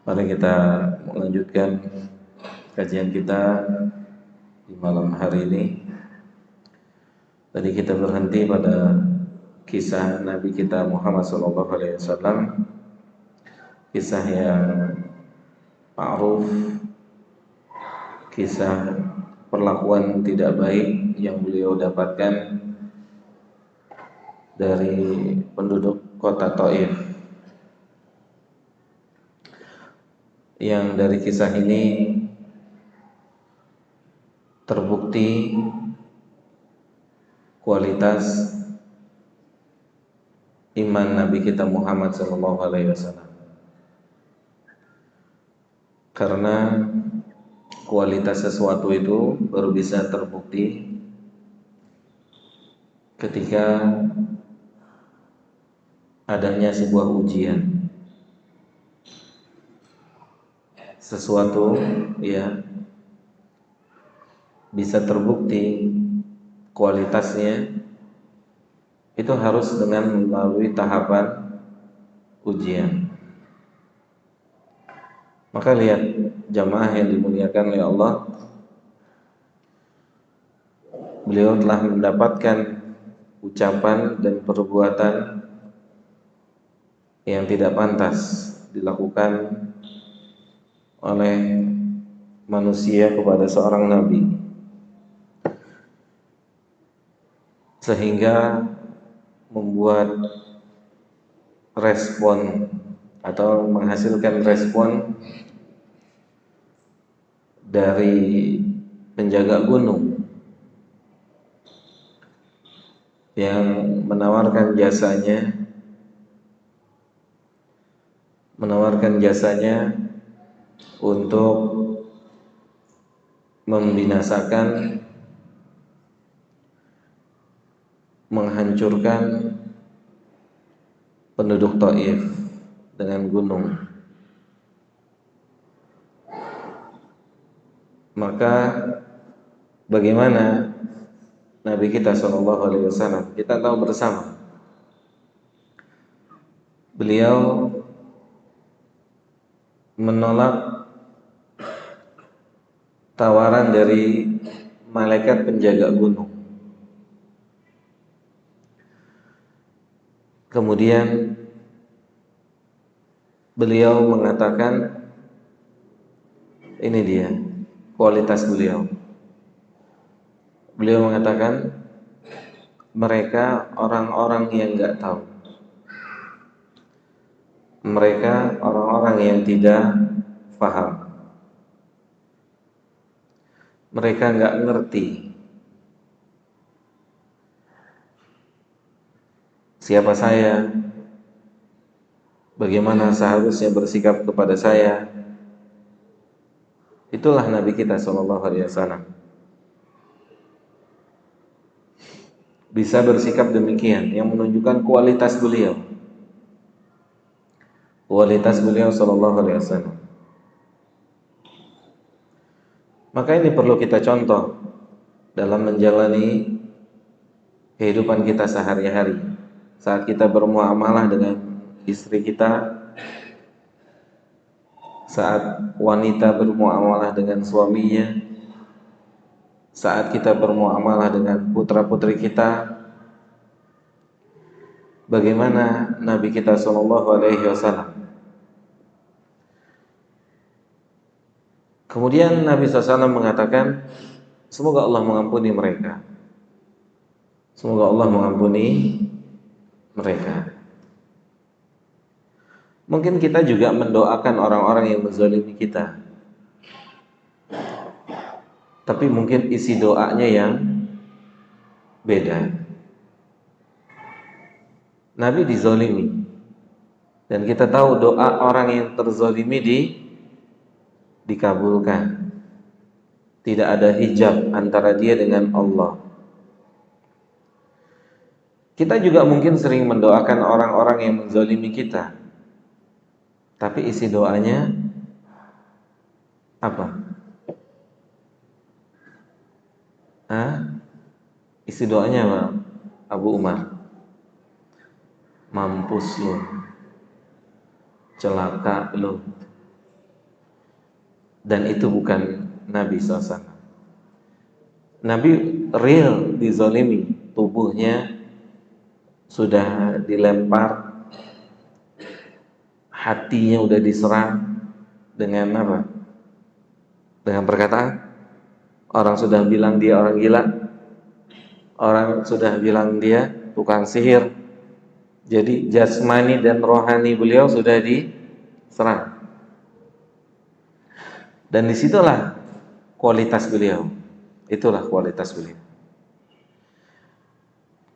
Mari kita melanjutkan kajian kita di malam hari ini. Tadi kita berhenti pada kisah Nabi kita Muhammad SAW, kisah yang ma'ruf, kisah perlakuan tidak baik yang beliau dapatkan dari penduduk kota Taif. Yang dari kisah ini terbukti kualitas iman Nabi kita Muhammad SAW. Karena kualitas sesuatu itu baru bisa terbukti ketika adanya sebuah ujian. Sesuatu ya bisa terbukti kualitasnya itu harus dengan melalui tahapan ujian. Maka lihat jamaah yang dimuliakan oleh Allah, beliau telah mendapatkan ucapan dan perbuatan yang tidak pantas dilakukan oleh manusia kepada seorang nabi, sehingga membuat respon atau menghasilkan respon dari penjaga gunung yang menawarkan jasanya untuk membinasakan, menghancurkan penduduk Taif dengan gunung. Maka bagaimana Nabi kita SAW? Kita tahu bersama, beliau menolak tawaran dari malaikat penjaga gunung. Kemudian beliau mengatakan, ini dia kualitas beliau. Beliau mengatakan, mereka orang-orang yang enggak tahu. Mereka orang-orang yang tidak paham. Mereka enggak ngerti siapa saya, bagaimana seharusnya bersikap kepada saya. Itulah Nabi kita SAW. Bisa bersikap demikian, yang menunjukkan kualitas beliau. Kualitas beliau SAW. Maka ini perlu kita contoh dalam menjalani kehidupan kita sehari-hari. Saat kita bermuamalah dengan istri kita, saat wanita bermuamalah dengan suaminya, saat kita bermuamalah dengan putra-putri kita, bagaimana Nabi kita SAW. Kemudian Nabi SAW mengatakan, semoga Allah mengampuni mereka. Semoga Allah mengampuni mereka. Mungkin kita juga mendoakan orang-orang yang menzalimi kita, tapi mungkin isi doanya yang beda. Nabi dizalimi, dan kita tahu doa orang yang terzalimi dikabulkan. Tidak ada hijab antara dia dengan Allah. Kita juga mungkin sering mendoakan orang-orang yang menzalimi kita, tapi isi doanya apa? Isi doanya apa? Abu Umar, mampus lu, celaka lu, dan itu bukan Nabi SAW. Nabi real dizolimi, tubuhnya sudah dilempar, hatinya udah diserang dengan apa? Dengan perkataan. Orang sudah bilang dia orang gila, orang sudah bilang dia tukang sihir. Jadi jasmani dan rohani beliau sudah diserang. Dan disitulah kualitas beliau. Itulah kualitas beliau.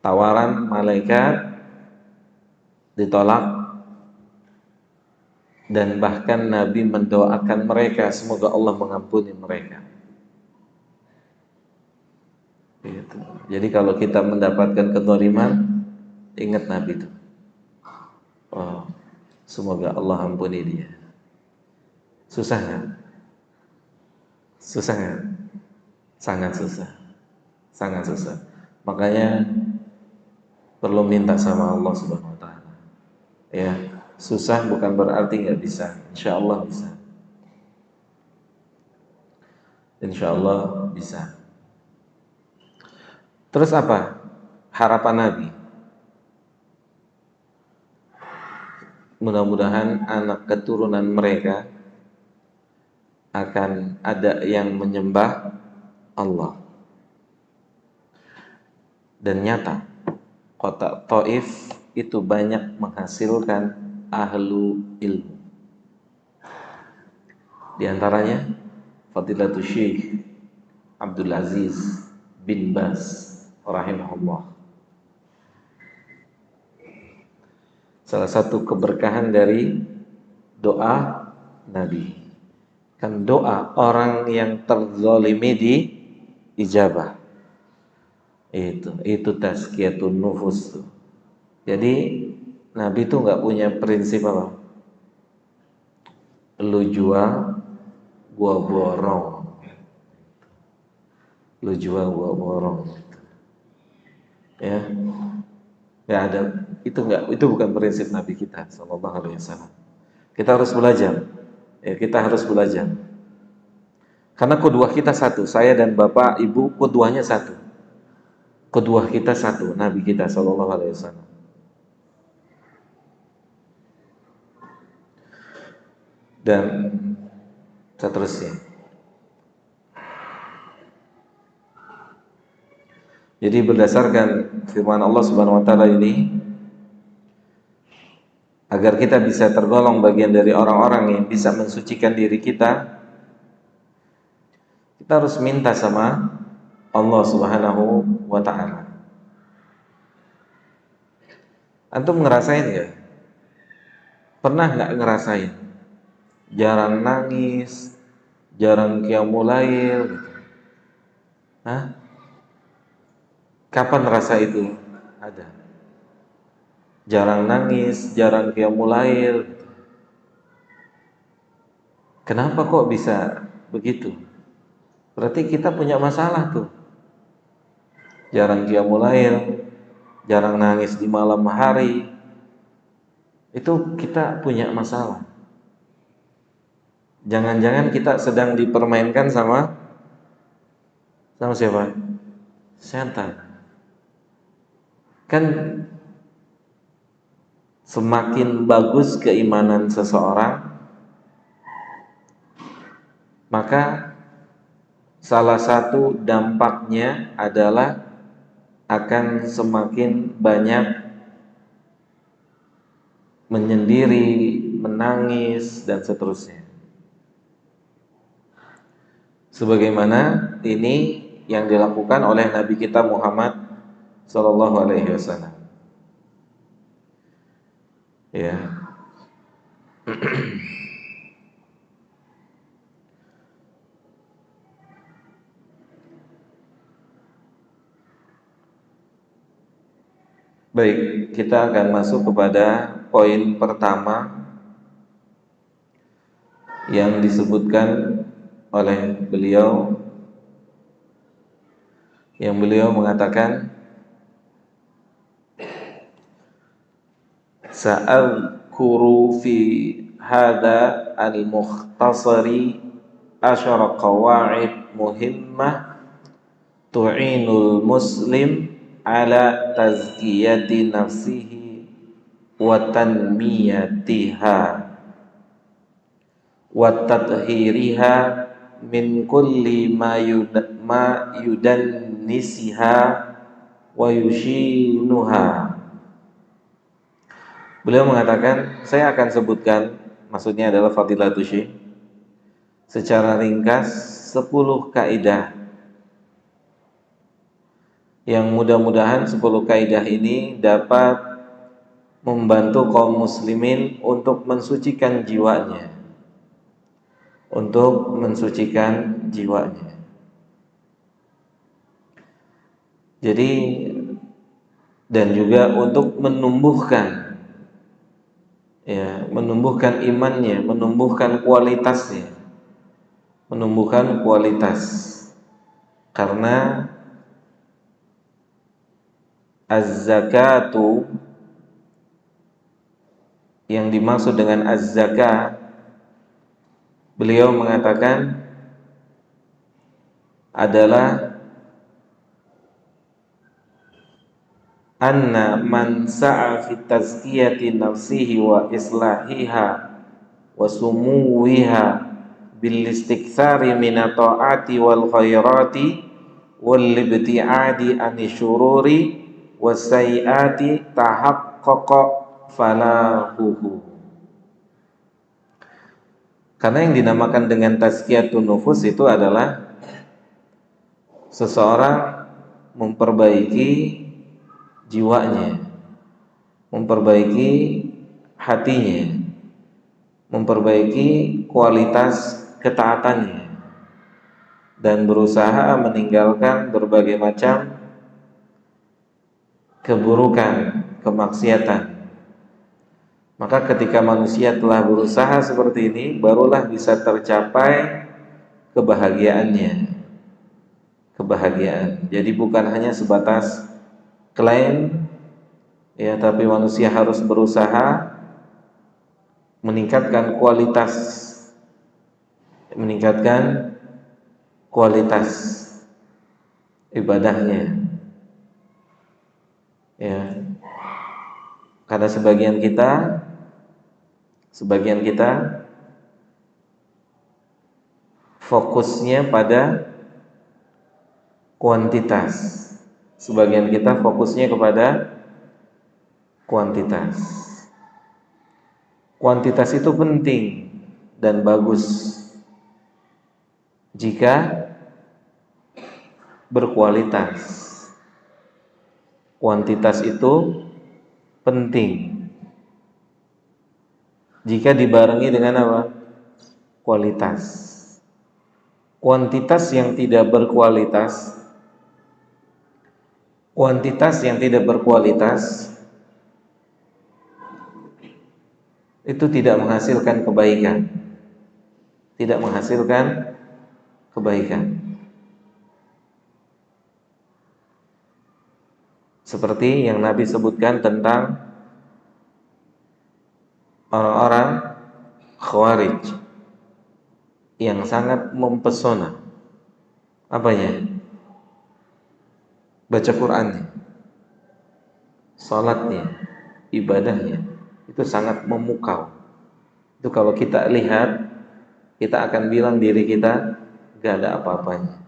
Tawaran malaikat ditolak, dan bahkan Nabi mendoakan mereka semoga Allah mengampuni mereka. Gitu. Jadi kalau kita mendapatkan kezaliman, ingat Nabi itu. Oh, semoga Allah ampuni dia. Susah nggak? Susah nggak? Sangat susah. Sangat susah. Makanya perlu minta sama Allah Subhanahu wa taala. Ya, susah bukan berarti nggak bisa. Insya Allah bisa. Insya Allah bisa. Terus apa harapan Nabi? Mudah-mudahan anak keturunan mereka akan ada yang menyembah Allah. Dan nyata, kota Taif itu banyak menghasilkan ahlu ilmu. Di antaranya Fadilatul Syekh Abdul Aziz bin Baz rahimahullah. Salah satu keberkahan dari doa Nabi. Kan doa orang yang terzalimi di ijabah. Itu tazkiyatun nufus tuh. Jadi Nabi itu nggak punya prinsip apa? Lu jual, gua borong. Lu jual, gua borong. Ya, nggak ada. Itu bukan prinsip Nabi kita Sallallahu Alaihi Wasallam. Kita harus belajar. Ya, kita harus belajar. Karena kedua kita satu. Saya dan bapak, ibu, keduanya satu. Kedua kita satu, Nabi kita Sallallahu Alaihi Wasallam. Dan seterusnya. Jadi berdasarkan firman Allah Subhanahu wa taala ini, agar kita bisa tergolong bagian dari orang-orang yang bisa mensucikan diri kita harus minta sama Allah Subhanahu wa taala. Antum ngerasain ya? Pernah nggak ngerasain? Jarang nangis, jarang qiyamul lail gitu. Hah? Kapan rasa itu ada? Jarang nangis, jarang qiyamul lail gitu. Kenapa kok bisa begitu? Berarti kita punya masalah tuh. Jarang qiyamul lail, jarang nangis di malam hari. Itu kita punya masalah. Jangan-jangan kita sedang dipermainkan sama siapa? Setan. Kan semakin bagus keimanan seseorang, maka salah satu dampaknya adalah akan semakin banyak menyendiri, menangis, dan seterusnya. Sebagaimana ini yang dilakukan oleh Nabi kita Muhammad Sallallahu Alaihi Wasallam. Ya. Baik, kita akan masuk kepada poin pertama yang disebutkan oleh beliau, yang beliau mengatakan, sa'adhkuru fi hadha al-mukhtasari asyara qawaid muhimmah tu'inul muslim ala tazkiyati nafsihi wa tanmiyatiha wa tathhiriha min kulli ma yudannisiha wa yushinuha. Beliau mengatakan, saya akan sebutkan, maksudnya adalah Fadilatul Syekh, secara ringkas 10 kaidah yang mudah-mudahan 10 kaidah ini dapat membantu kaum muslimin untuk mensucikan jiwanya, untuk mensucikan jiwanya. Jadi dan juga untuk menumbuhkan, ya, menumbuhkan imannya, menumbuhkan kualitasnya, menumbuhkan kualitas. Karena az-zakatu, yang dimaksud dengan az-zakah, beliau mengatakan adalah anna man sa'a fi tazkiyati nafsihi wa islahiha wa sumuwiha bil istiktsari min ta'ati wal khairati wal ibtiadi an syururi was sayiati tahaqqaqa falahuhu. Karena yang dinamakan dengan tazkiyatun nufus itu adalah seseorang memperbaiki jiwanya, memperbaiki hatinya, memperbaiki kualitas ketaatannya, dan berusaha meninggalkan berbagai macam keburukan, kemaksiatan. Maka ketika manusia telah berusaha seperti ini, barulah bisa tercapai kebahagiaannya. Kebahagiaan. Jadi bukan hanya sebatas klaim, ya, tapi manusia harus berusaha meningkatkan kualitas ibadahnya, ya. Karena sebagian kita fokusnya pada kuantitas, sebagian kita fokusnya kepada kuantitas. Kuantitas itu penting dan bagus jika berkualitas. Kuantitas itu penting jika dibarengi dengan apa? Kualitas. Kuantitas yang tidak berkualitas itu tidak menghasilkan kebaikan. Seperti yang Nabi sebutkan tentang orang-orang Khawarij yang sangat mempesona. Apanya? Baca Qur'annya, salatnya, ibadahnya, itu sangat memukau. Itu kalau kita lihat, kita akan bilang diri kita gak ada apa-apanya.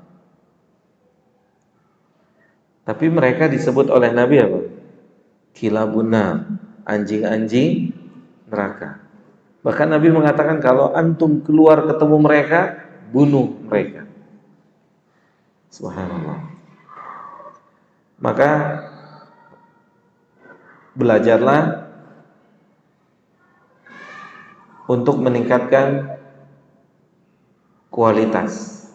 Tapi mereka disebut oleh Nabi apa? Kilabuna, anjing-anjing neraka. Bahkan Nabi mengatakan kalau antum keluar ketemu mereka, bunuh mereka. Subhanallah. Maka belajarlah untuk meningkatkan kualitas,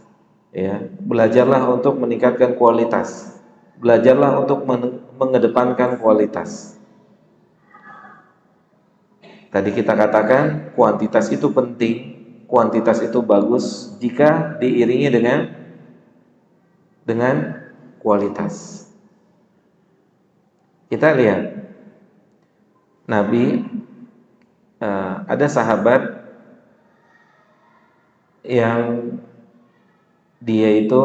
ya. Belajarlah untuk meningkatkan kualitas. Belajarlah untuk mengedepankan kualitas. Tadi kita katakan kuantitas itu penting, kuantitas itu bagus jika diiringi dengan kualitas. Kita lihat Nabi, ada sahabat yang dia itu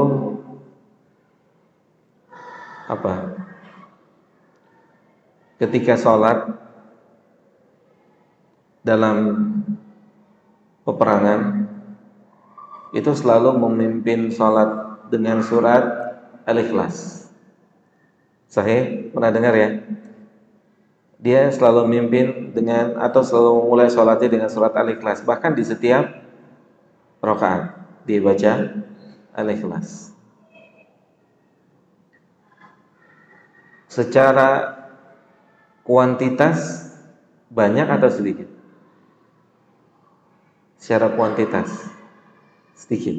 apa? Ketika sholat dalam peperangan itu selalu memimpin sholat dengan surat Al-Ikhlas. Sahih? Pernah dengar ya? Dia selalu memimpin dengan atau selalu memulai sholatnya dengan surat Al-Ikhlas. Bahkan di setiap rakaat dia baca Al-Ikhlas. Secara kuantitas banyak atau sedikit? Secara kuantitas sedikit.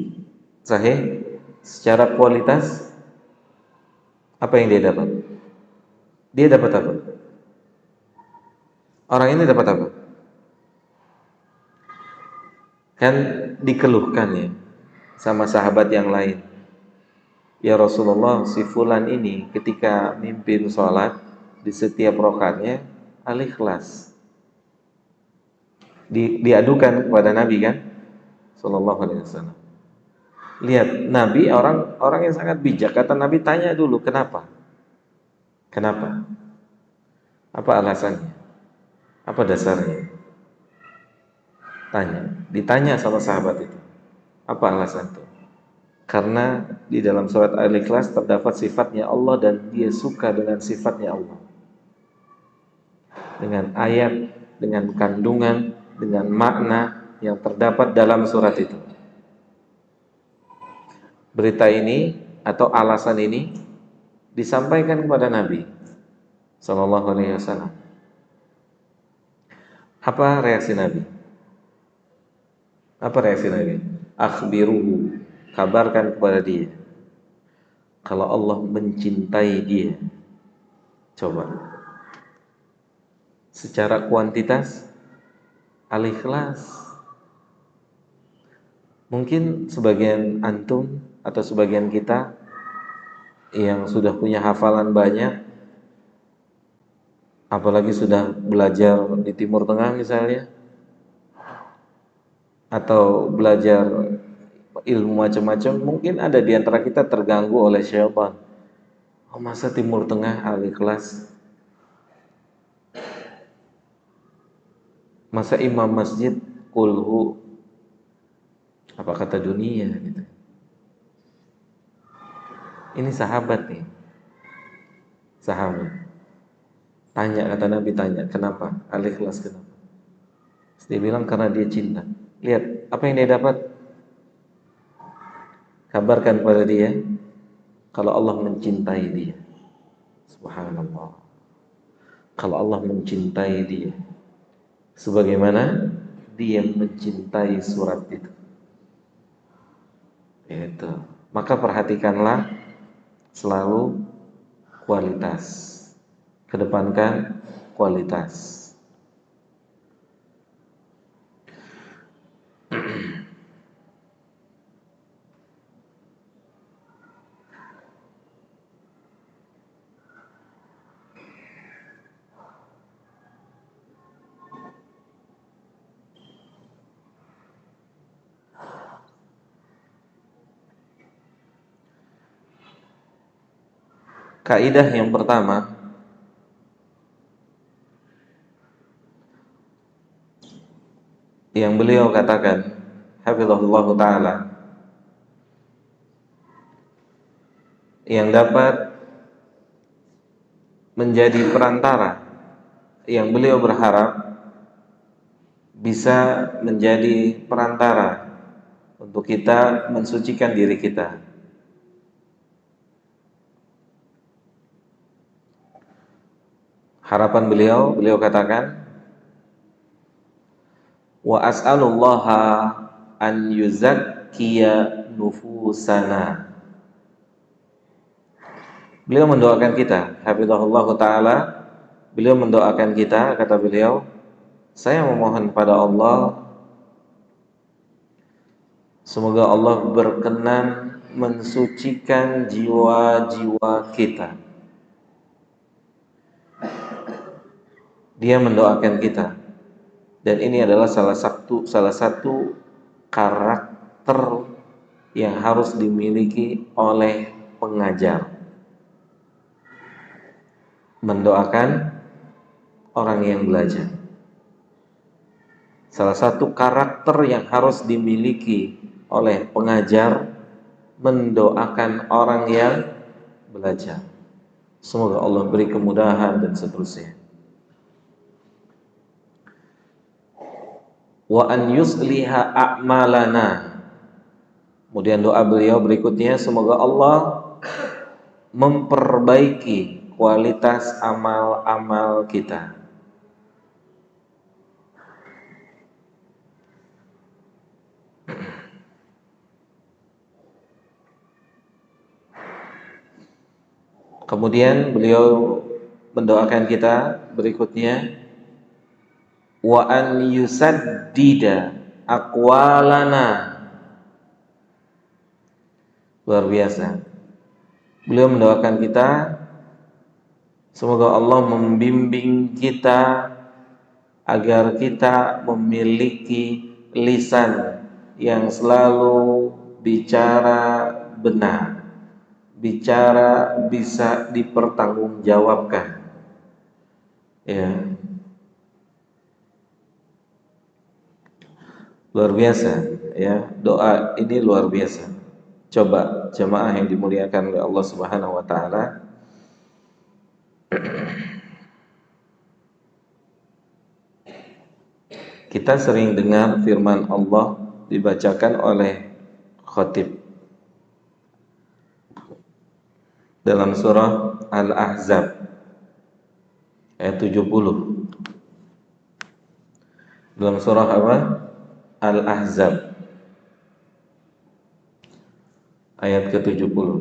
Sahih? Secara kualitas apa yang dia dapat? Dia dapat apa? Orang ini dapat apa? Kan dikeluhkan ya sama sahabat yang lain. Ya Rasulullah, si fulan ini ketika mimpin sholat di setiap rakaatnya Al-Ikhlas. Diadukan kepada Nabi kan, Sallallahu Alaihi Wasallam. Lihat, Nabi orang yang sangat bijak. Kata Nabi, tanya dulu kenapa? Kenapa? Apa alasannya? Apa dasarnya? Ditanya sama sahabat itu. Apa alasan itu? Karena di dalam surat Al-Ikhlas terdapat sifatnya Allah dan dia suka dengan sifatnya Allah. Dengan ayat, dengan kandungan, dengan makna yang terdapat dalam surat itu. Berita ini atau alasan ini disampaikan kepada Nabi Sallallahu Alaihi Wasallam. Apa reaksi Nabi? Apa reaksi Nabi? Akhbiruhu, kabarkan kepada dia kalau Allah mencintai dia. Coba secara kuantitas Al-Ikhlas. Mungkin sebagian antum atau sebagian kita yang sudah punya hafalan banyak, apalagi sudah belajar di Timur Tengah misalnya, atau belajar ilmu macam-macam, mungkin ada di antara kita terganggu oleh syaitan. Oh, masa Timur Tengah Al-Ikhlas? Masa imam masjid kulhu? Apa kata dunia gitu. Ini sahabat nih. Sahabat. Tanya, kata Nabi, tanya, kenapa? Al-Ikhlas kenapa? Terus dia bilang karena dia cinta. Lihat, apa yang dia dapat? Kabarkan pada dia kalau Allah mencintai dia. Subhanallah. Kalau Allah mencintai dia sebagaimana dia mencintai surat itu. Itu. Maka perhatikanlah selalu kualitas. Kedepankan kualitas. Kaidah yang pertama, yang beliau katakan, hafizahullah ta'ala, yang dapat menjadi perantara, yang beliau berharap bisa menjadi perantara untuk kita mensucikan diri kita. Harapan beliau katakan, wa as'alullaha an yuzakkiya nufusana. Beliau mendoakan kita, hafizahullah ta'ala, beliau mendoakan kita, kata beliau, saya memohon pada Allah, semoga Allah berkenan mensucikan jiwa-jiwa kita. Dia mendoakan kita. Dan ini adalah salah satu karakter yang harus dimiliki oleh pengajar. Mendoakan orang yang belajar. Salah satu karakter yang harus dimiliki oleh pengajar, mendoakan orang yang belajar. Semoga Allah beri kemudahan dan seterusnya. Wa an yusliha a'malana. Kemudian doa beliau berikutnya, semoga Allah memperbaiki kualitas amal-amal kita. Kemudian beliau mendoakan kita berikutnya, wa an yusaddida aqwalana. Luar biasa. Beliau mendoakan kita, semoga Allah membimbing kita agar kita memiliki lisan yang selalu bicara benar, bicara bisa dipertanggungjawabkan. Ya, luar biasa. Ya, doa ini luar biasa. Coba jemaah yang dimuliakan oleh Allah Subhanahu wa taala, kita sering dengar firman Allah dibacakan oleh khatib dalam surah Al-Ahzab ayat 70. Dalam surah apa? Al-Ahzab ayat ke-70.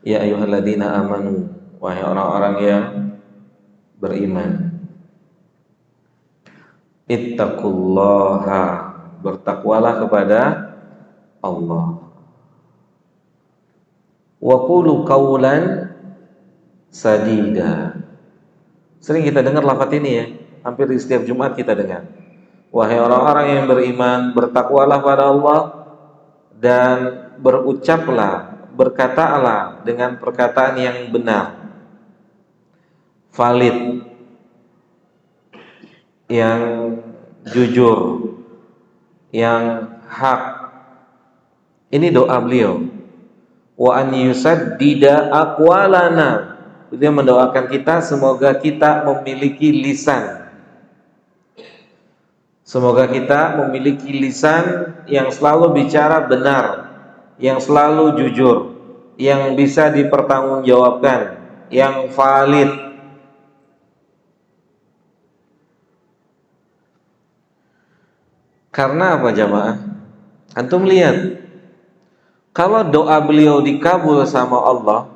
Ya ayyuhalladzina amanu, wahai orang-orang yang beriman, ittaqullaha, bertakwalah kepada Allah. Wa qulu qawlan sadida. Sering kita dengar lafaz ini ya, hampir di setiap Jumat kita dengar. Wahai orang-orang yang beriman, bertakwalah pada Allah dan berucaplah, berkatalah dengan perkataan yang benar, valid, yang jujur, yang hak. Ini doa beliau. Wa an yusaddida aqwalana. Dia mendoakan kita semoga kita memiliki lisan. Semoga kita memiliki lisan yang selalu bicara benar, yang selalu jujur, yang bisa dipertanggungjawabkan, yang valid. Karena apa jamaah? Antum lihat, kalau doa beliau dikabul sama Allah,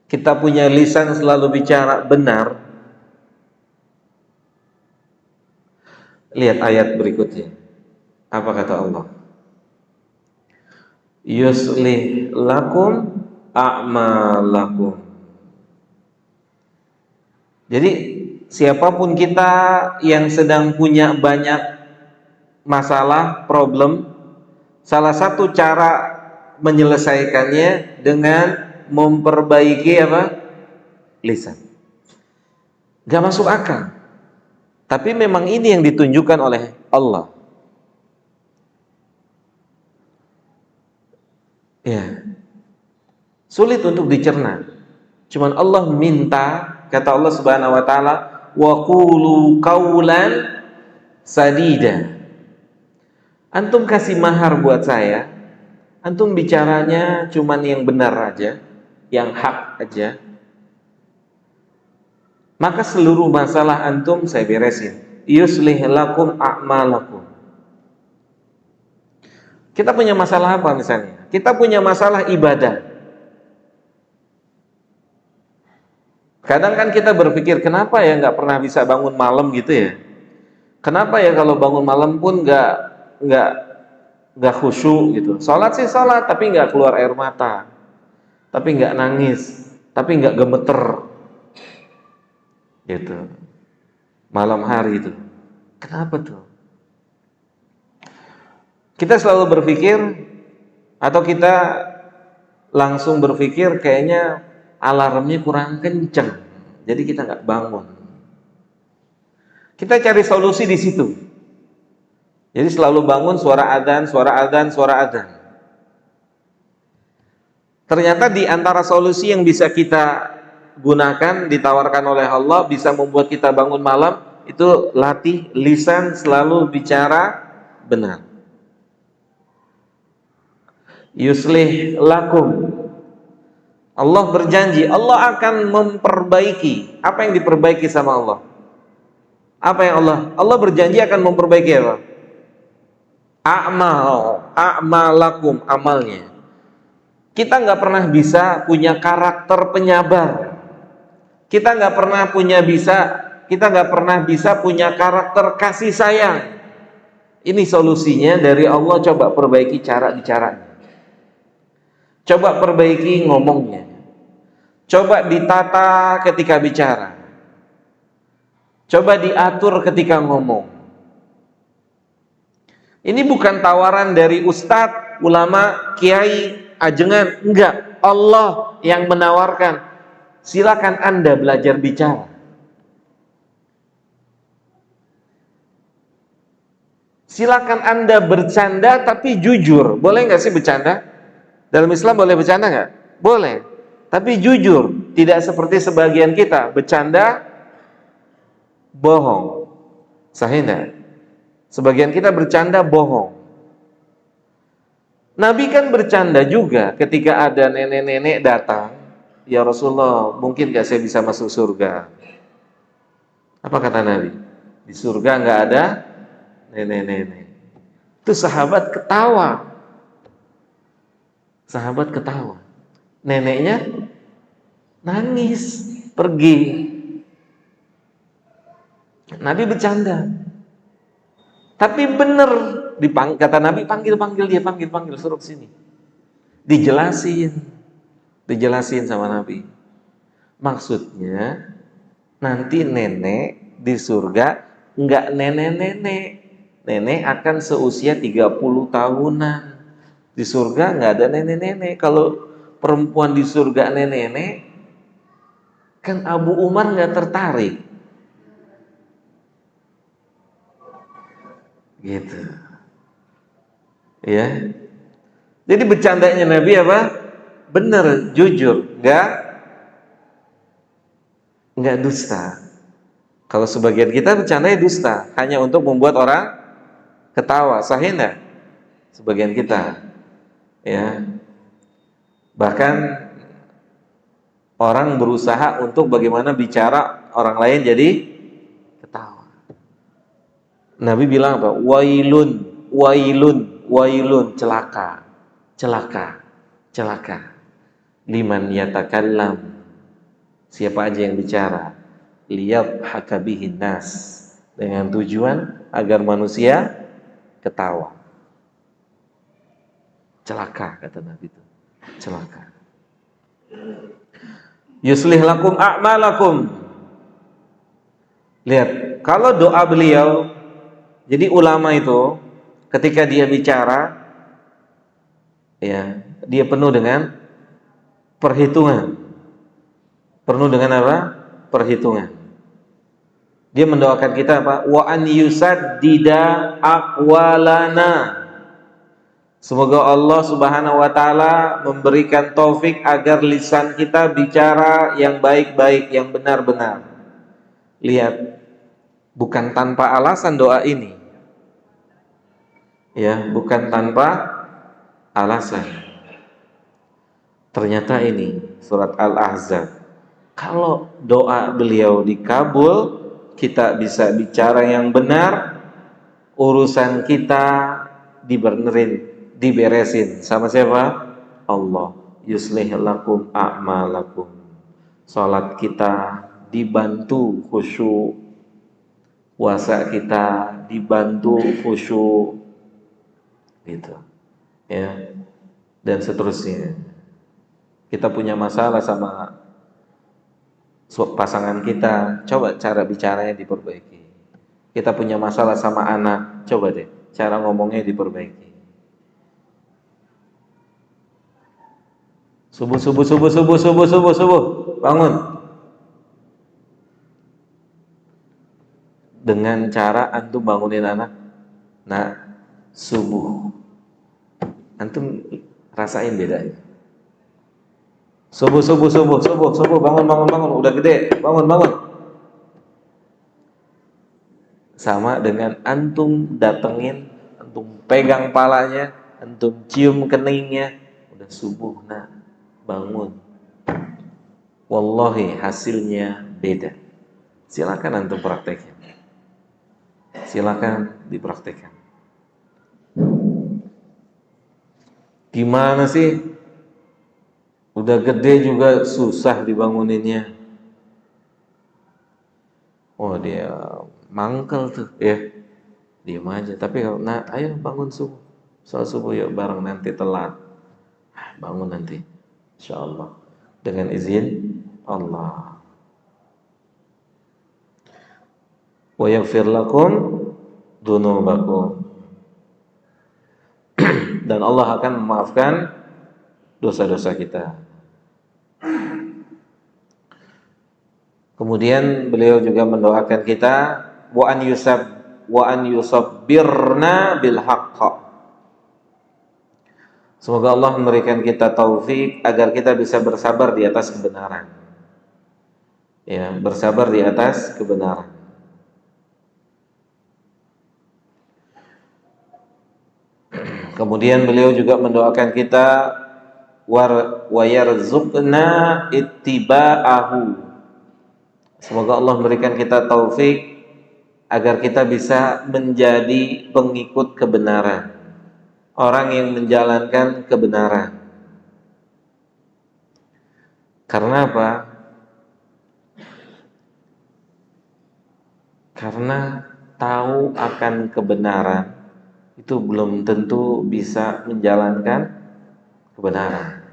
kita punya lisan selalu bicara benar. Lihat ayat berikutnya. Apa kata Allah? Yuslih lakum a'malakum. Jadi siapapun kita yang sedang punya banyak masalah, problem, salah satu cara menyelesaikannya dengan memperbaiki apa? Lisan. Gak masuk akal. Tapi memang ini yang ditunjukkan oleh Allah. Ya. Sulit untuk dicerna. Cuman Allah minta, kata Allah Subhanahu wa taala, wa qulu qawlan sadida. Antum kasih mahar buat saya, antum bicaranya cuman yang benar aja, yang hak aja, maka seluruh masalah antum saya beresin. Yuslih lakum a'malakum. Kita punya masalah apa misalnya? Kita punya masalah ibadah. Kadang kan kita berpikir, kenapa ya nggak pernah bisa bangun malam gitu ya? Kenapa ya kalau bangun malam pun nggak khusyuk gitu? Sholat sih sholat, tapi nggak keluar air mata, tapi nggak nangis, tapi nggak gemeter, gitu. Malam hari itu, kenapa tuh? Kita selalu berpikir, atau kita langsung berpikir kayaknya alarmnya kurang kenceng, jadi kita nggak bangun. Kita cari solusi di situ. Jadi selalu bangun suara adzan, suara adzan, suara adzan. Ternyata di antara solusi yang bisa kita gunakan, ditawarkan oleh Allah, bisa membuat kita bangun malam, itu latih lisan selalu bicara benar. Yuslih lakum. Allah berjanji, Allah akan memperbaiki. Apa yang diperbaiki sama Allah? Apa yang Allah berjanji akan memperbaiki apa? A'malakum, amalnya. Kita nggak pernah bisa punya karakter penyabar. Kita nggak pernah bisa punya karakter kasih sayang. Ini solusinya dari Allah. Coba perbaiki cara bicaranya. Coba perbaiki ngomongnya. Coba ditata ketika bicara. Coba diatur ketika ngomong. Ini bukan tawaran dari ustadz, ulama, kiai, ajengan. Enggak. Allah yang menawarkan. Silakan Anda belajar bicara. Silakan Anda bercanda tapi jujur. Boleh nggak sih bercanda? Dalam Islam boleh bercanda nggak? Boleh. Tapi jujur, tidak seperti sebagian kita bercanda bohong. Sahih nggak? Sebagian kita bercanda bohong. Nabi kan bercanda juga ketika ada nenek-nenek datang. Ya Rasulullah, mungkin nggak saya bisa masuk surga? Apa kata Nabi? Di surga nggak ada nenek-nenek. Itu sahabat ketawa. Sahabat ketawa. Neneknya nangis, pergi. Nabi bercanda. Tapi benar, kata Nabi, panggil dia, panggil, suruh sini. Dijelasin sama Nabi. Maksudnya, nanti nenek di surga enggak nenek-nenek. Nenek akan seusia 30 tahunan. Di surga enggak ada nenek-nenek. Kalau perempuan di surga nenek-nenek, kan Abu Umar enggak tertarik. Gitu. Ya. Jadi bercandanya Nabi apa? Bener, jujur, enggak dusta. Kalau sebagian kita bercandanya dusta, hanya untuk membuat orang ketawa. Sahih enggak? Sebagian kita. Ya. Bahkan orang berusaha untuk bagaimana bicara orang lain jadi ketawa. Nabi bilang apa? Wailun, celaka. Liman yatakallam. Siapa aja yang bicara, liyab hakabihin nas, dengan tujuan agar manusia ketawa. Celaka, kata Nabi itu. Celaka. Yuslih lakum a'malakum. Lihat, kalau doa beliau, jadi ulama itu ketika dia bicara, ya, dia penuh dengan perhitungan. Penuh dengan apa? Perhitungan. Dia mendoakan kita apa? Wa an yusaddida aqwalana. Semoga Allah Subhanahu wa taala memberikan taufik agar lisan kita bicara yang baik-baik, yang benar-benar. Lihat, bukan tanpa alasan doa ini. Ya, bukan tanpa alasan. Ternyata ini surat Al-Ahzab. Kalau doa beliau dikabul, kita bisa bicara yang benar, urusan kita diberesin sama siapa? Allah. Yuslih lakum a'malakum. Salat kita dibantu khusyuk, puasa kita dibantu khusyuk, gitu, ya, dan seterusnya. Kita punya masalah sama pasangan kita, coba cara bicaranya diperbaiki. Kita punya masalah sama anak, coba deh cara ngomongnya diperbaiki. Subuh, subuh, subuh, subuh, subuh, subuh, subuh. Bangun. Dengan cara antum bangunin anak. Nah, subuh. Antum rasain bedanya. Subuh, subuh, subuh, subuh, subuh, bangun, bangun, bangun. Udah gede, bangun, bangun. Sama dengan antum datengin, antum pegang palanya, antum cium keningnya. Udah subuh, nah, bangun. Wallahi hasilnya beda. Silakan antum praktekkan. Silakan dipraktekkan. Gimana sih? Udah gede juga susah dibanguninnya. Oh dia mangkel tuh, ya. Diam aja. Tapi kalau, nah, ayo bangun subuh. Soal subuh yuk bareng, nanti telat. Bangun nanti, insya Allah. Dengan izin Allah. Wa yaghfir lakum dzunubakum. Dan Allah akan memaafkan dosa-dosa kita. Kemudian beliau juga mendoakan kita wa an yusabbirna bil haqq. Semoga Allah memberikan kita taufik agar kita bisa bersabar di atas kebenaran. Ya, bersabar di atas kebenaran. Kemudian beliau juga mendoakan kita wa yarzuqna ittiba'ahu. Semoga Allah memberikan kita taufik agar kita bisa menjadi pengikut kebenaran, orang yang menjalankan kebenaran. Karena apa? Karena tahu akan kebenaran itu belum tentu bisa menjalankan kebenaran.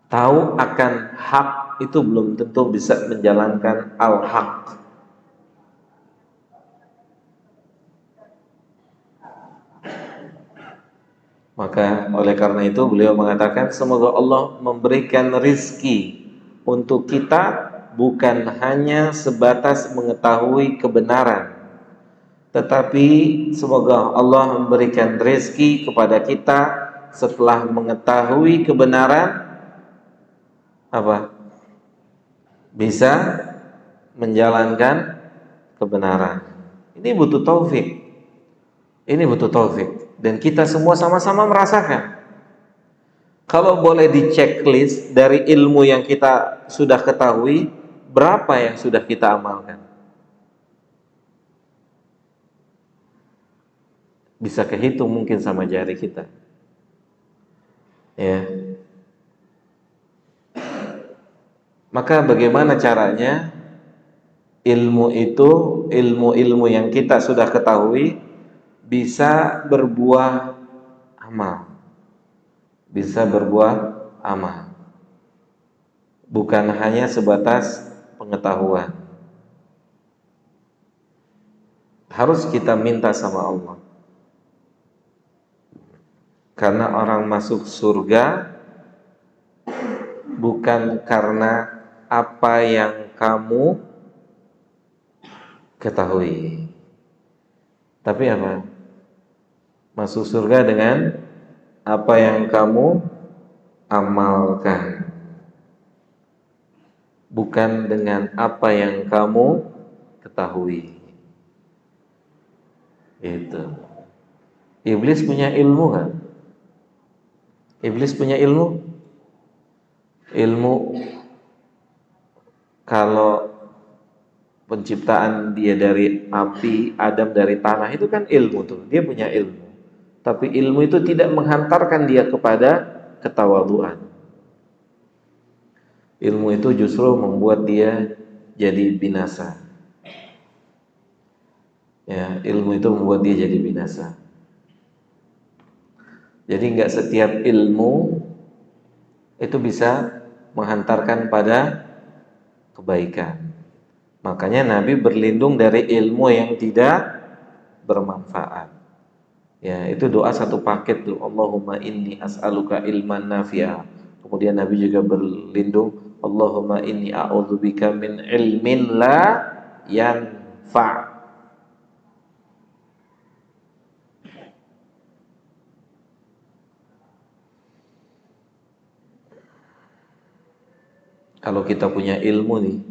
Tahu akan hak itu belum tentu bisa menjalankan al-haq. Maka oleh karena itu beliau mengatakan semoga Allah memberikan rizki untuk kita bukan hanya sebatas mengetahui kebenaran, tetapi semoga Allah memberikan rizki kepada kita setelah mengetahui kebenaran apa? Bisa menjalankan kebenaran. Ini butuh taufik. Ini butuh taufik. Dan kita semua sama-sama merasakan. Kalau boleh di checklist dari ilmu yang kita sudah ketahui, berapa yang sudah kita amalkan? Bisa kehitung mungkin sama jari kita. Ya. Maka bagaimana caranya ilmu yang kita sudah ketahui bisa berbuah amal. Bisa berbuah amal. Bukan hanya sebatas pengetahuan. Harus kita minta sama Allah. Karena orang masuk surga bukan karena apa yang kamu ketahui, tapi apa? Masuk surga dengan apa yang kamu amalkan, bukan dengan apa yang kamu ketahui. Itu. Iblis punya ilmu kan? Iblis punya ilmu? Ilmu kalau penciptaan dia dari api, Adam dari tanah, itu kan ilmu tuh. Dia punya ilmu. Tapi ilmu itu tidak menghantarkan dia kepada ketawaduan. Ilmu itu justru membuat dia jadi binasa. Ya, ilmu itu membuat dia jadi binasa. Jadi nggak setiap ilmu itu bisa menghantarkan pada kebaikan. Makanya Nabi berlindung dari ilmu yang tidak bermanfaat. Ya, itu doa satu paket tuh. Allahumma inni as'aluka ilman nafi'a Kemudian Nabi juga berlindung, Allahumma inni a'udzubika min ilmin la yanfa'. Kalau kita punya ilmu nih,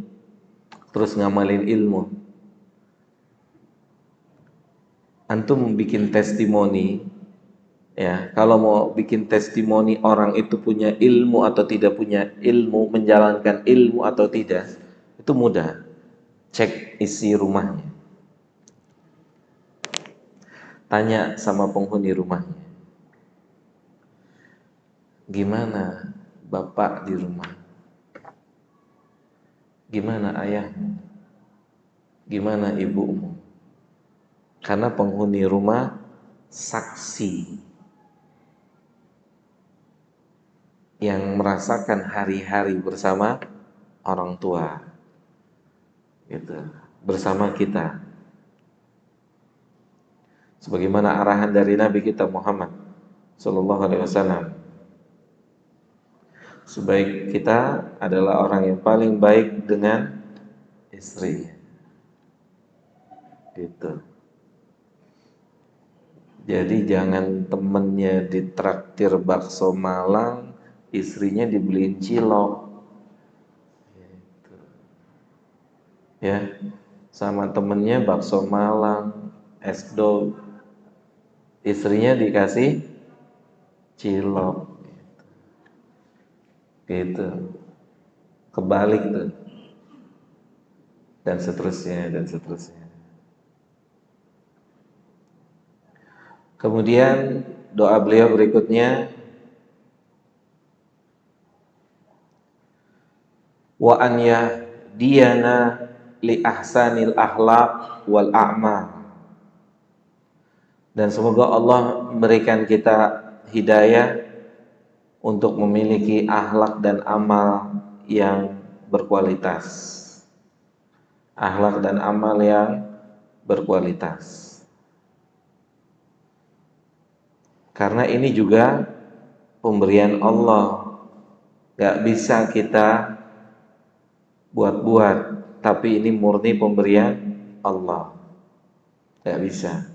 terus ngamalin ilmu, antum bikin testimoni, ya, kalau mau bikin testimoni orang itu punya ilmu atau tidak punya ilmu, menjalankan ilmu atau tidak, itu mudah. Cek isi rumahnya, tanya sama penghuni rumahnya, gimana bapak di rumah, gimana ayahmu, gimana ibumu. Karena penghuni rumah saksi yang merasakan hari-hari bersama orang tua, gitu, bersama kita. Sebagaimana arahan dari Nabi kita Muhammad Sallallahu Alaihi Wasallam, sebaik kita adalah orang yang paling baik dengan istri, gitu. Jadi jangan temennya ditraktir bakso Malang, istrinya dibeliin cilok, gitu. Ya, sama temennya bakso Malang, es dog, istrinya dikasih cilok, gitu. Kebalik tuh, dan seterusnya dan seterusnya. Kemudian doa beliau berikutnya, wa an yahdiyana li ahsanil akhlaq wal a'mal. Dan semoga Allah memberikan kita hidayah untuk memiliki akhlak dan amal yang berkualitas. Akhlak dan amal yang berkualitas. Karena ini juga pemberian Allah, gak bisa kita buat-buat, tapi ini murni pemberian Allah, gak bisa.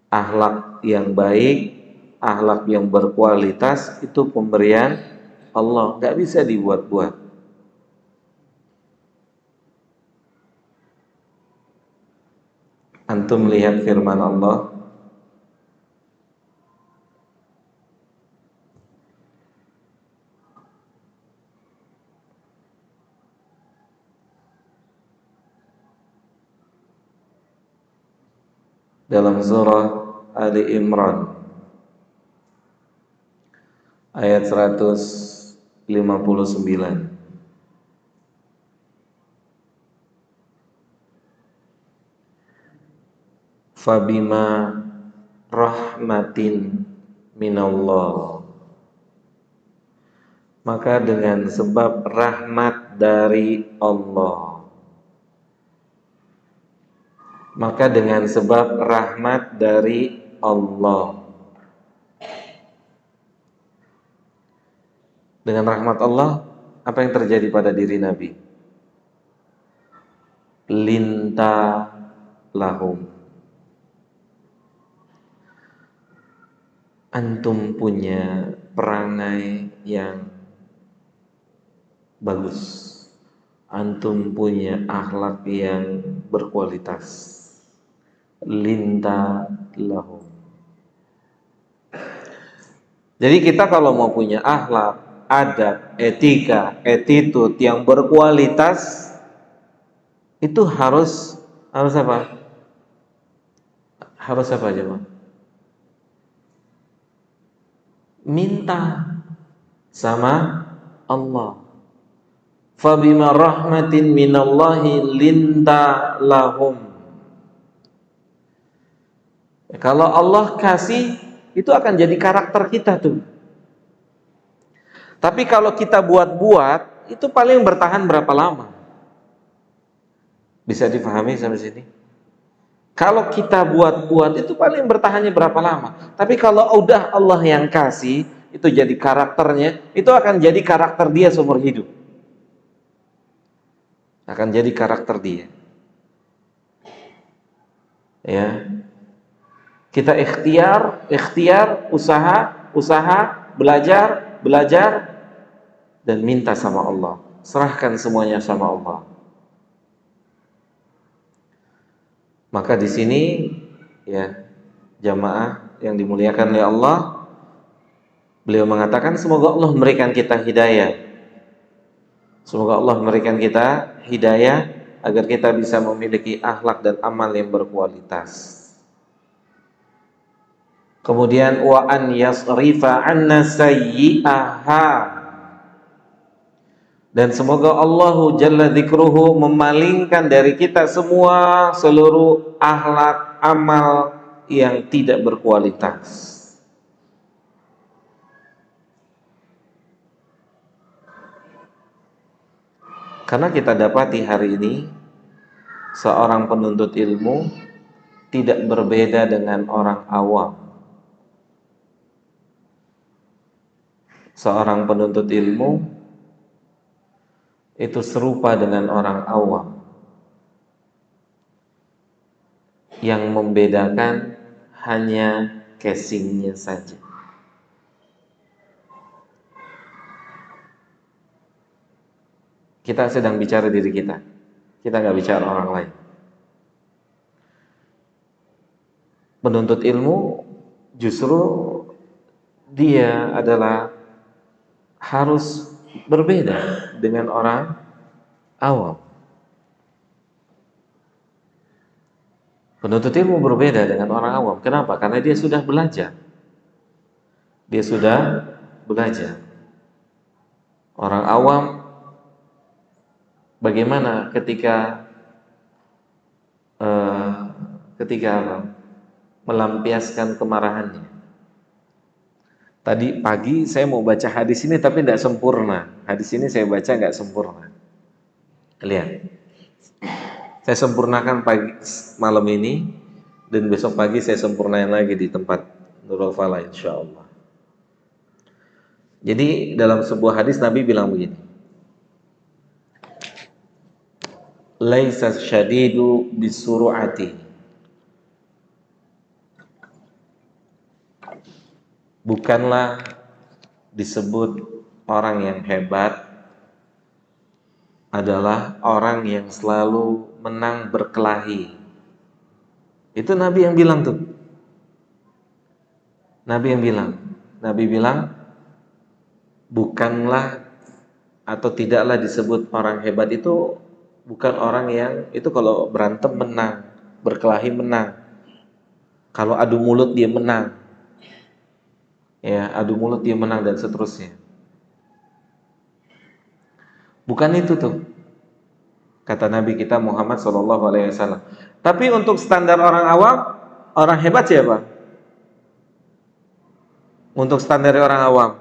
Akhlak yang baik, akhlak yang berkualitas itu pemberian Allah, gak bisa dibuat-buat. Antum lihat firman Allah, dalam surah Ali Imran ayat 159. Fabima rahmatin minallah, maka dengan sebab rahmat dari Allah, maka dengan sebab rahmat dari Allah, dengan rahmat Allah, apa yang terjadi pada diri Nabi? Linta lahum, antum punya perangai yang bagus, antum punya akhlak yang berkualitas. Linta lahum. Jadi kita kalau mau punya akhlak, adab, etika, attitude yang berkualitas, itu harus apa? Harus apa aja, Bang? Minta sama Allah. Fabima rahmatin minallahi linta lahum. Kalau Allah kasih, itu akan jadi karakter kita tuh. Tapi kalau kita buat-buat, itu paling bertahan berapa lama? Bisa dipahami sampai sini? Kalau kita buat-buat, itu paling bertahannya berapa lama? Tapi kalau udah Allah yang kasih, itu jadi karakternya, itu akan jadi karakter dia seumur hidup. Akan jadi karakter dia. Ya. Kita ikhtiar, usaha, belajar dan minta sama Allah. Serahkan semuanya sama Allah. Maka di sini ya, jamaah yang dimuliakan oleh Allah, beliau mengatakan semoga Allah memberikan kita hidayah. Semoga Allah memberikan kita hidayah agar kita bisa memiliki akhlak dan amal yang berkualitas. Kemudian wa an yasrifa 'anna sayyi'aha, dan semoga Allah Jalla Dzikruhu memalingkan dari kita semua seluruh akhlak amal yang tidak berkualitas. Karena kita dapati hari ini seorang penuntut ilmu tidak berbeda dengan orang awam. Seorang penuntut ilmu itu serupa dengan orang awam. Yang membedakan hanya casingnya saja. Kita sedang bicara diri kita. Kita nggak bicara orang lain. Penuntut ilmu justru dia adalah harus berbeda dengan orang awam. Penuntut ilmu berbeda dengan orang awam. Kenapa? Karena dia sudah belajar. Dia sudah belajar. Orang awam bagaimana ketika melampiaskan kemarahannya. Tadi pagi saya mau baca hadis ini tapi tidak sempurna. Hadis ini saya baca nggak sempurna. Lihat, saya sempurnakan pagi malam ini dan besok pagi saya sempurnain lagi di tempat Nurul Fala insya Allah. Jadi dalam sebuah hadis Nabi bilang begini, laisa syadidu bisuru'ati, bukanlah disebut orang yang hebat adalah orang yang selalu menang berkelahi. Itu Nabi yang bilang tuh. Nabi bilang bukanlah atau tidaklah disebut orang hebat itu bukan orang yang itu kalau berantem menang, berkelahi menang. Kalau adu mulut dia menang. Ya, adu mulut dia menang dan seterusnya. Bukan itu tuh, kata Nabi kita Muhammad SAW. Tapi untuk standar orang awam, orang hebat siapa? Untuk standar orang awam,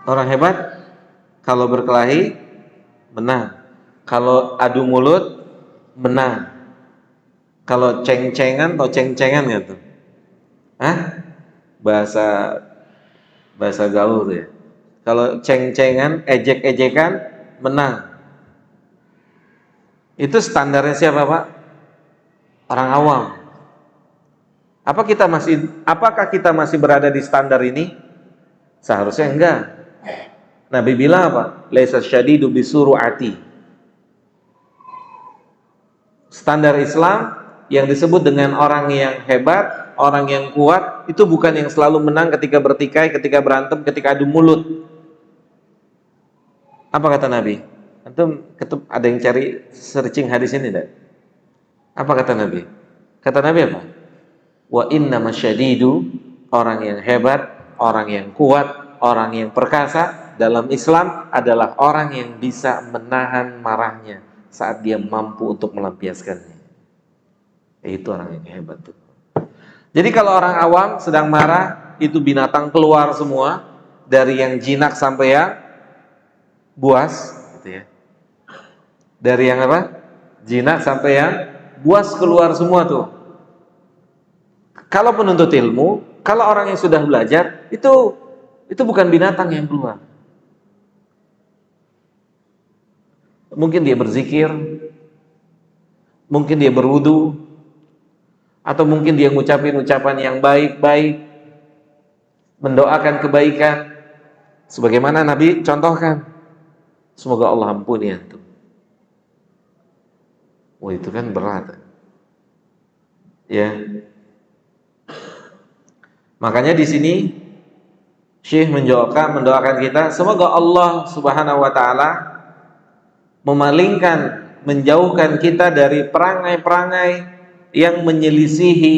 orang hebat kalau berkelahi menang, kalau adu mulut menang, kalau ceng-cengan atau ceng-cengan gitu. Hah? Bahasa gaul tuh ya. Kalau ceng-cengan, ejek-ejekan menang. Itu standarnya siapa, Pak? Orang awam. Apakah kita masih berada di standar ini? Seharusnya enggak. Nabi bilang apa? Laisa syadidu bisuru'ati. Standar Islam yang disebut dengan orang yang hebat, orang yang kuat, itu bukan yang selalu menang ketika bertikai, ketika berantem, ketika adu mulut. Apa kata Nabi? Antum ada yang cari searching hadis ini enggak? Apa kata Nabi? Kata Nabi apa? Wa inna masyadidu, orang yang hebat, orang yang kuat, orang yang perkasa dalam Islam adalah orang yang bisa menahan marahnya saat dia mampu untuk melampiaskannya. Itu orang yang hebat tuh. Jadi kalau orang awam sedang marah, itu binatang keluar semua, dari yang jinak sampai yang buas, gitu ya. Dari yang apa? Jinak sampai yang buas keluar semua tuh. Kalau penuntut ilmu, kalau orang yang sudah belajar, itu bukan binatang yang keluar. Mungkin dia berzikir, mungkin dia berwudu, atau mungkin dia ngucapin ucapan yang baik-baik, mendoakan kebaikan, sebagaimana Nabi contohkan. Semoga Allah ampuni antum. Wah, itu kan berat. Ya. Makanya di sini Syekh mendoakan kita, semoga Allah Subhanahu wa taala memalingkan, menjauhkan kita dari perangai-perangai yang menyelisihi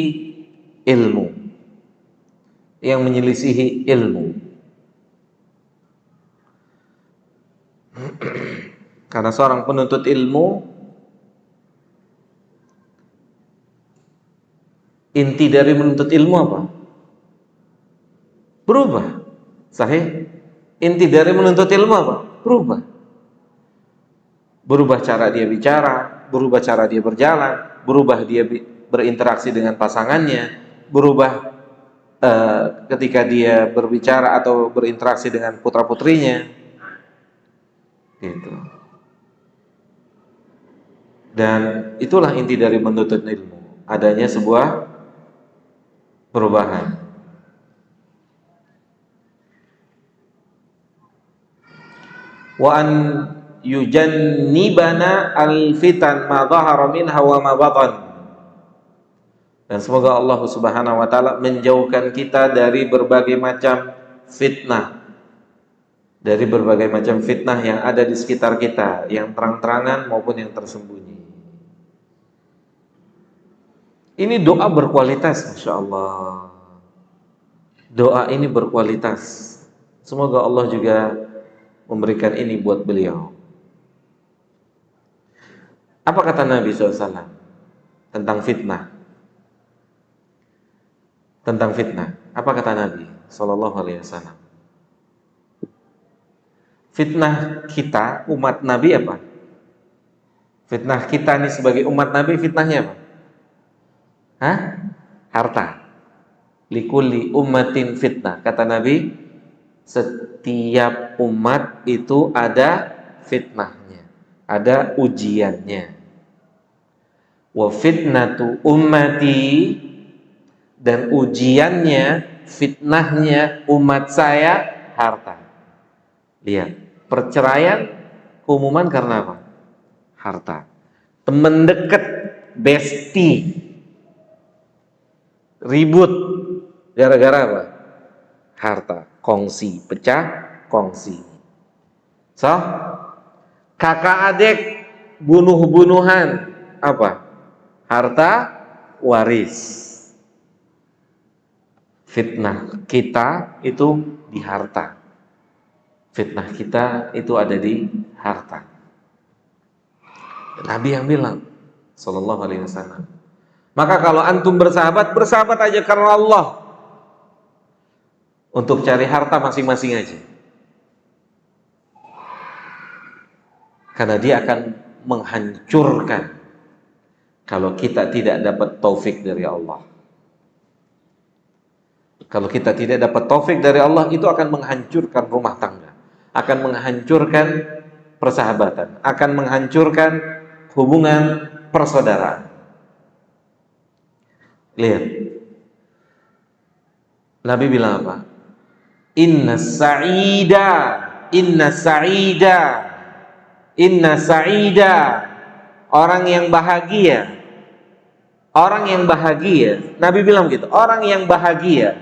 ilmu. Yang menyelisihi ilmu. Karena seorang penuntut ilmu, inti dari menuntut ilmu apa? Berubah. Sahih? Inti dari menuntut ilmu apa? Berubah. Berubah cara dia bicara, berubah cara dia berjalan, berubah dia berinteraksi dengan pasangannya, berubah ketika dia berbicara atau berinteraksi dengan putra-putrinya. Gitu. Dan itulah inti dari menuntut ilmu, adanya sebuah perubahan. Wa an yujannibana al-fitan ma dhahara minha wa ma batan. Dan semoga Allah Subhanahu wa taala menjauhkan kita dari berbagai macam fitnah. Dari berbagai macam fitnah yang ada di sekitar kita, yang terang-terangan maupun yang tersembunyi. Ini doa berkualitas, Masya Allah. Doa ini berkualitas. Semoga Allah juga memberikan ini buat beliau. Apa kata Nabi SAW tentang fitnah? Tentang fitnah, apa kata Nabi SAW? Fitnah kita, umat Nabi apa? Fitnah kita nih sebagai umat Nabi, fitnahnya apa? Hah? Harta. Likulli ummatin fitnah. Kata Nabi, setiap umat itu ada fitnahnya, ada ujiannya. Wa fitnatu ummati, dan ujiannya, fitnahnya umat saya harta. Lihat, perceraian keumuman karena apa? Harta. Teman dekat, bestie, ribut gara-gara apa? Harta. Kongsi, pecah kongsi. So, kakak adik bunuh-bunuhan, apa? Harta waris. Fitnah kita itu di harta. Fitnah kita itu ada di harta. Nabi yang bilang, sallallahu alaihi wasallam, maka kalau antum bersahabat, bersahabat aja karena Allah. Untuk cari harta masing-masing aja. Karena dia akan menghancurkan kalau kita tidak dapat taufik dari Allah. Kalau kita tidak dapat taufik dari Allah, itu akan menghancurkan rumah tangga, akan menghancurkan persahabatan, akan menghancurkan hubungan persaudaraan. Lihat, Nabi bilang apa? Inna sa'ida, inna sa'ida, inna sa'ida. Orang yang bahagia, orang yang bahagia. Nabi bilang gitu, orang yang bahagia,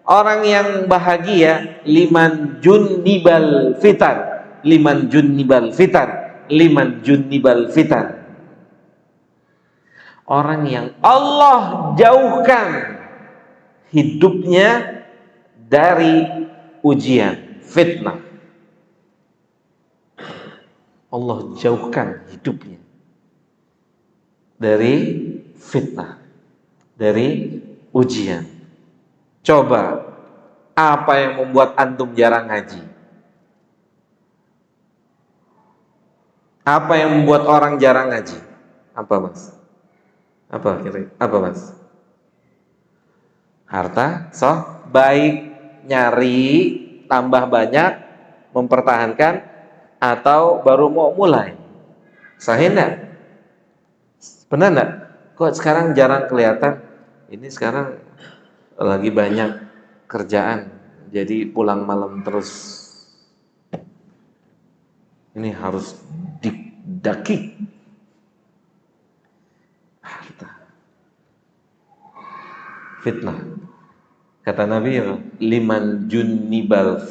orang yang bahagia, liman junnibal fitan, liman junnibal fitan, liman junnibal fitan. Orang yang Allah jauhkan hidupnya dari ujian, fitnah. Allah jauhkan hidupnya dari fitnah, dari ujian. Coba, apa yang membuat antum jarang ngaji? Apa yang membuat orang jarang ngaji? Apa, Mas? Apa kira? Apa, Mas? Harta baik, nyari tambah banyak, mempertahankan, atau baru mau mulai. Sahih enggak? Benar enggak? Kok sekarang jarang kelihatan? Ini sekarang lagi banyak kerjaan, jadi pulang malam terus. Ini harus didaki. Harta. Fitnah. Kata Nabi, liman junibal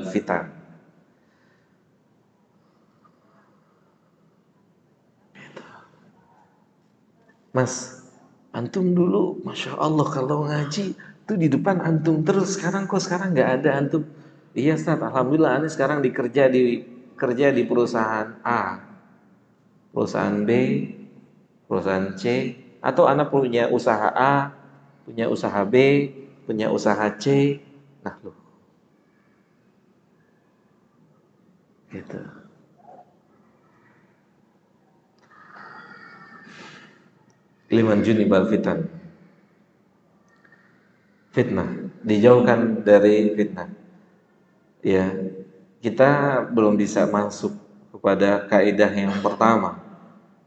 fitan. Mas, antum dulu, masya Allah kalau ngaji tuh di depan antum terus. Sekarang nggak ada antum. Iya Ustaz, alhamdulillah ini sekarang kerja di perusahaan A, perusahaan B, perusahaan C, atau anak punya usaha A, punya usaha B, punya usaha C. Nah loh, gitu. Liman junibal fitan. Fitnah, dijauhkan dari fitnah. Ya, kita belum bisa masuk kepada kaidah yang pertama.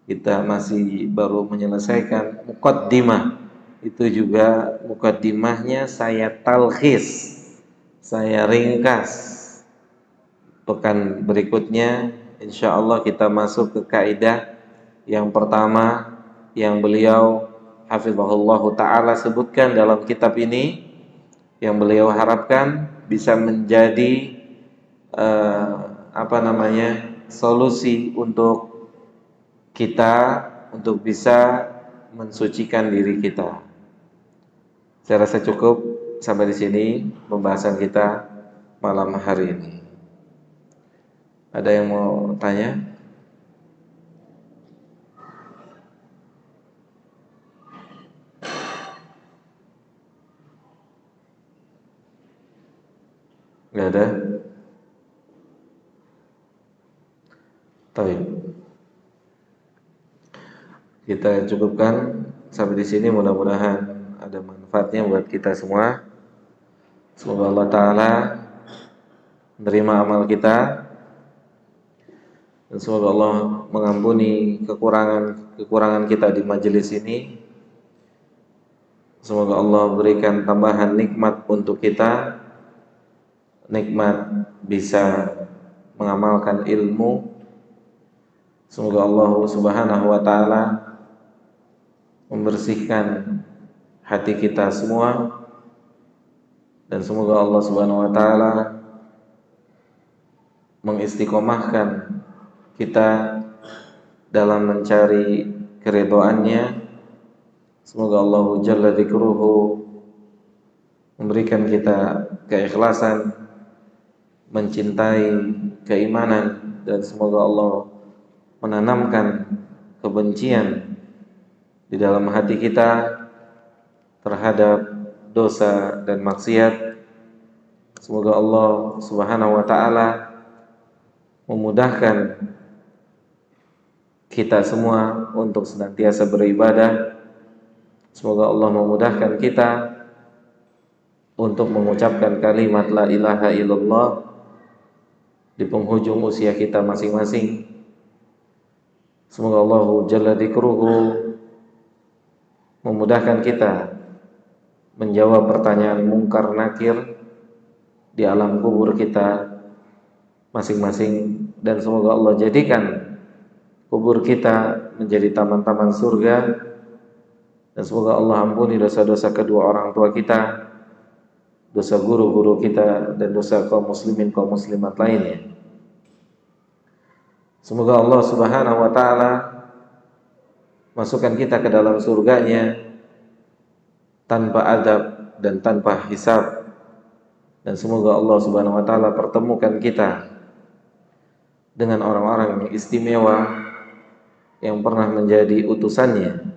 Kita masih baru menyelesaikan muqaddimah. Itu juga muqaddimahnya saya talkhis, saya ringkas. Pekan berikutnya insya Allah kita masuk ke kaidah yang pertama yang beliau hafizahullah ta'ala sebutkan dalam kitab ini, yang beliau harapkan bisa menjadi solusi untuk kita untuk bisa mensucikan diri kita. Saya rasa cukup sampai di sini pembahasan kita malam hari ini. Ada yang mau tanya? Nggak ada? Baik. Kita cukupkan sampai di sini, mudah-mudahan ada manfaatnya buat kita semua. Semoga Allah Ta'ala menerima amal kita, dan semoga Allah mengampuni kekurangan kita di majelis ini. Semoga Allah berikan tambahan nikmat untuk kita, nikmat bisa mengamalkan ilmu. Semoga Allah Subhanahu wa Ta'ala membersihkan hati kita semua, dan semoga Allah Subhanahu wa Ta'ala mengistiqomahkan kita dalam mencari keridhaannya. Semoga Allah Jalla Dzikruhu memberikan kita keikhlasan, mencintai keimanan, dan semoga Allah menanamkan kebencian di dalam hati kita terhadap dosa dan maksiat. Semoga Allah Subhanahu wa Ta'ala memudahkan kita semua untuk senantiasa beribadah. Semoga Allah memudahkan kita untuk mengucapkan kalimat la ilaha illallah di penghujung usia kita masing-masing. Semoga Allah Jalla Dzikruhu memudahkan kita menjawab pertanyaan mungkar nakir di alam kubur kita masing-masing, dan semoga Allah jadikan kubur kita menjadi taman-taman surga, dan semoga Allah ampuni dosa-dosa kedua orang tua kita, dosa guru-guru kita, dan dosa kaum muslimin kaum muslimat lainnya. Semoga Allah Subhanahu wa Ta'ala masukkan kita ke dalam surganya tanpa adab dan tanpa hisab, dan semoga Allah Subhanahu wa Ta'ala pertemukan kita dengan orang-orang yang istimewa yang pernah menjadi utusannya,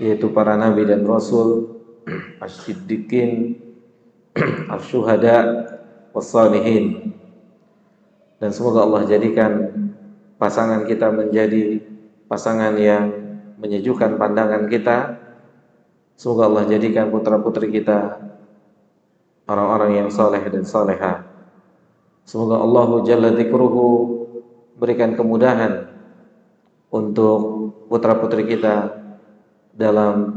yaitu para nabi dan rasul, asy-siddiqin, asy-syuhada, was-shalihin. Dan semoga Allah jadikan pasangan kita menjadi pasangan yang menyejukkan pandangan kita. Semoga Allah jadikan putra-putri kita orang-orang yang saleh dan salehah. Semoga Allah Jalla Dzikruhu berikan kemudahan untuk putra-putri kita dalam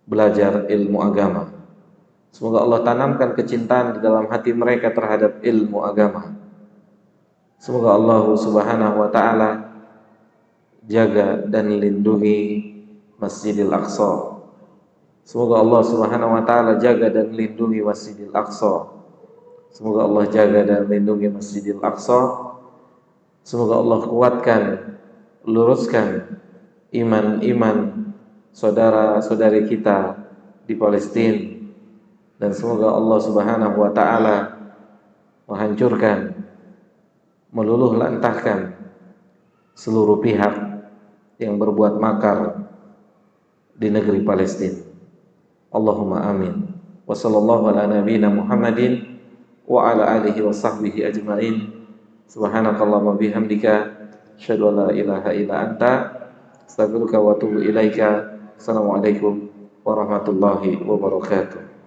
belajar ilmu agama. Semoga Allah tanamkan kecintaan di dalam hati mereka terhadap ilmu agama. Semoga Allah Subhanahu wa taala jaga dan lindungi Masjidil Aqsa. Semoga Allah Subhanahu wa taala jaga dan lindungi Masjidil Aqsa. Semoga Allah jaga dan lindungi Masjidil Aqsa. Semoga Allah kuatkan, luruskan iman-iman saudara-saudari kita di Palestina, dan semoga Allah Subhanahu wa taala menghancurkan, meluluh lantahkan seluruh pihak yang berbuat makar di negeri Palestina. Allahumma amin. Wa sallallahu ala nabiyyina Muhammadin wa ala alihi wa sahbihi ajma'in. Subhanakallahumma bihamdika asyhadu an la ilaha illa anta astaghfiruka wa atubu ilaika. Assalamualaikum warahmatullahi wabarakatuh.